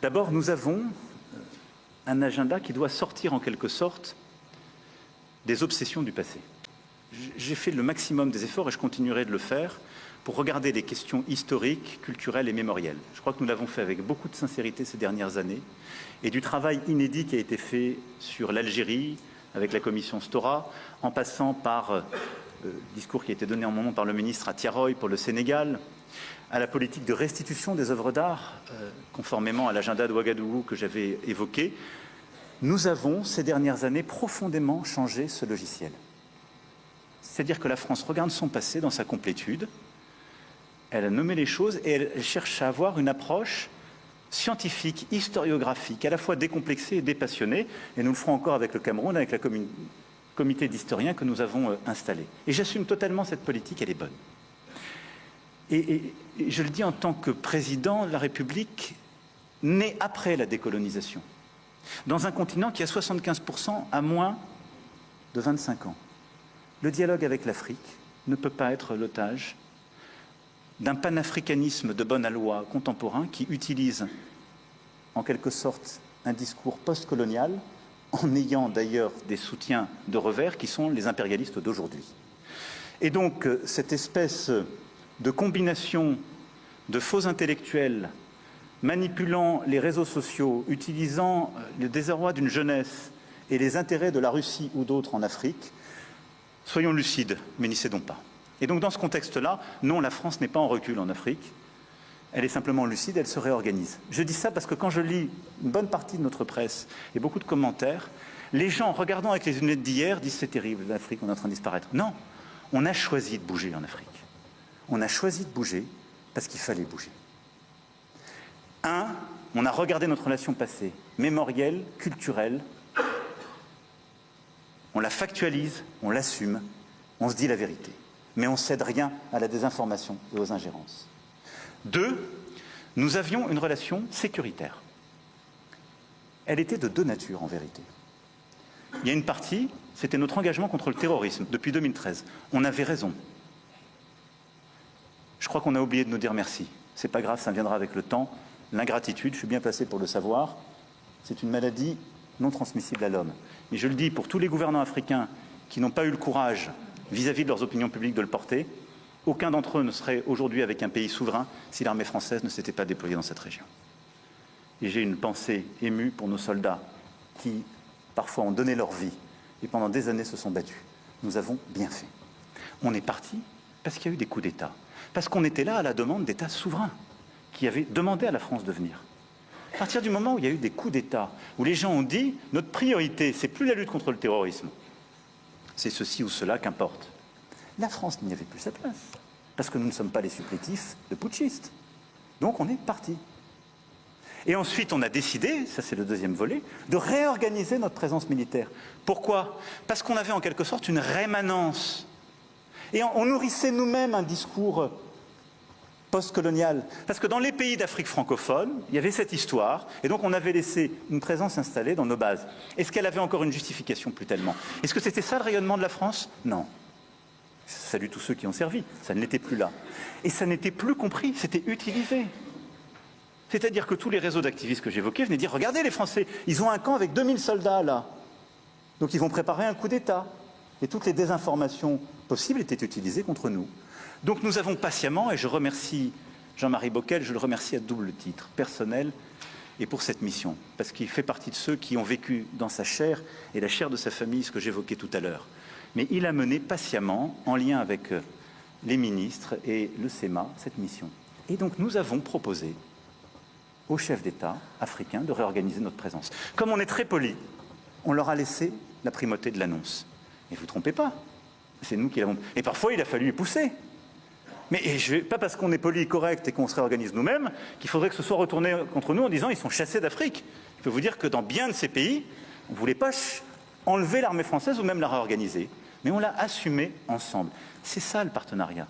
D'abord, nous avons un agenda qui doit sortir en quelque sorte des obsessions du passé. J'ai fait le maximum des efforts et je continuerai de le faire pour regarder les questions historiques, culturelles et mémorielles. Je crois que nous l'avons fait avec beaucoup de sincérité ces dernières années et du travail inédit qui a été fait sur l'Algérie avec la commission Stora, en passant par le discours qui a été donné en mon nom par le ministre à Tiaroy pour le Sénégal, à la politique de restitution des œuvres d'art, conformément à l'agenda de Ouagadougou que j'avais évoqué. Nous avons, ces dernières années, profondément changé ce logiciel. C'est-à-dire que la France regarde son passé dans sa complétude, elle a nommé les choses et elle cherche à avoir une approche scientifique, historiographique, à la fois décomplexée et dépassionnée, et nous le ferons encore avec le Cameroun, avec le comité d'historiens que nous avons installé. Et j'assume totalement cette politique, elle est bonne. Et je le dis en tant que président de la République, né après la décolonisation, dans un continent qui a 75% à moins de 25 ans. Le dialogue avec l'Afrique ne peut pas être l'otage d'un panafricanisme de bonne aloi contemporain qui utilise en quelque sorte un discours post-colonial en ayant d'ailleurs des soutiens de revers qui sont les impérialistes d'aujourd'hui. Et donc cette espèce de combination de faux intellectuels manipulant les réseaux sociaux, utilisant le désarroi d'une jeunesse et les intérêts de la Russie ou d'autres en Afrique, soyons lucides, mais n'y cédons pas. Et donc dans ce contexte-là, non, la France n'est pas en recul en Afrique, elle est simplement lucide, elle se réorganise. Je dis ça parce que quand je lis une bonne partie de notre presse et beaucoup de commentaires, les gens, regardant avec les lunettes d'hier, disent c'est terrible, l'Afrique, on est en train de disparaître. Non, on a choisi de bouger en Afrique. On a choisi de bouger parce qu'il fallait bouger. On a regardé notre relation passée, mémorielle, culturelle, on la factualise, on l'assume, on se dit la vérité. Mais on ne cède rien à la désinformation et aux ingérences. 2, nous avions une relation sécuritaire. Elle était de deux natures en vérité. Il y a une partie, c'était notre engagement contre le terrorisme depuis 2013. On avait raison. Je crois qu'on a oublié de nous dire merci. C'est pas grave, ça viendra avec le temps. L'ingratitude, je suis bien placé pour le savoir, c'est une maladie non transmissible à l'homme. Mais je le dis pour tous les gouvernants africains qui n'ont pas eu le courage vis-à-vis de leurs opinions publiques de le porter, aucun d'entre eux ne serait aujourd'hui avec un pays souverain si l'armée française ne s'était pas déployée dans cette région. Et j'ai une pensée émue pour nos soldats qui, parfois, ont donné leur vie et pendant des années se sont battus. Nous avons bien fait. On est parti parce qu'il y a eu des coups d'État. Parce qu'on était là à la demande d'États souverains qui avaient demandé à la France de venir. À partir du moment où il y a eu des coups d'État, où les gens ont dit « notre priorité, c'est plus la lutte contre le terrorisme, c'est ceci ou cela, qu'importe », la France n'y avait plus sa place, parce que nous ne sommes pas les supplétifs de putschistes. Donc on est parti. Et ensuite, on a décidé, ça c'est le deuxième volet, de réorganiser notre présence militaire. Pourquoi? Parce qu'on avait en quelque sorte une rémanence. Et on nourrissait nous-mêmes un discours post-colonial. Parce que dans les pays d'Afrique francophone, il y avait cette histoire, et donc on avait laissé une présence installée dans nos bases. Est-ce qu'elle avait encore une justification? Plus tellement. Est-ce que c'était ça le rayonnement de la France? Non. Je salue tous ceux qui ont servi, ça ne l'était plus là. Et ça n'était plus compris, c'était utilisé. C'est-à-dire que tous les réseaux d'activistes que j'évoquais venaient dire « Regardez les Français, ils ont un camp avec 2000 soldats là. Donc ils vont préparer un coup d'État. » Et toutes les désinformations possibles étaient utilisées contre nous. Donc nous avons patiemment, et je remercie Jean-Marie Bockel, je le remercie à double titre, personnel et pour cette mission, parce qu'il fait partie de ceux qui ont vécu dans sa chair et la chair de sa famille, ce que j'évoquais tout à l'heure. Mais il a mené patiemment, en lien avec les ministres et le SEMA, cette mission. Et donc nous avons proposé aux chefs d'État africains de réorganiser notre présence. Comme on est très poli, on leur a laissé la primauté de l'annonce. Mais vous ne vous trompez pas, c'est nous qui l'avons... Et parfois, il a fallu y pousser. Mais pas parce qu'on est poli et correct et qu'on se réorganise nous-mêmes qu'il faudrait que ce soit retourné contre nous en disant « ils sont chassés d'Afrique ». Je peux vous dire que dans bien de ces pays, on ne voulait pas enlever l'armée française ou même la réorganiser. Mais on l'a assumé ensemble. C'est ça le partenariat.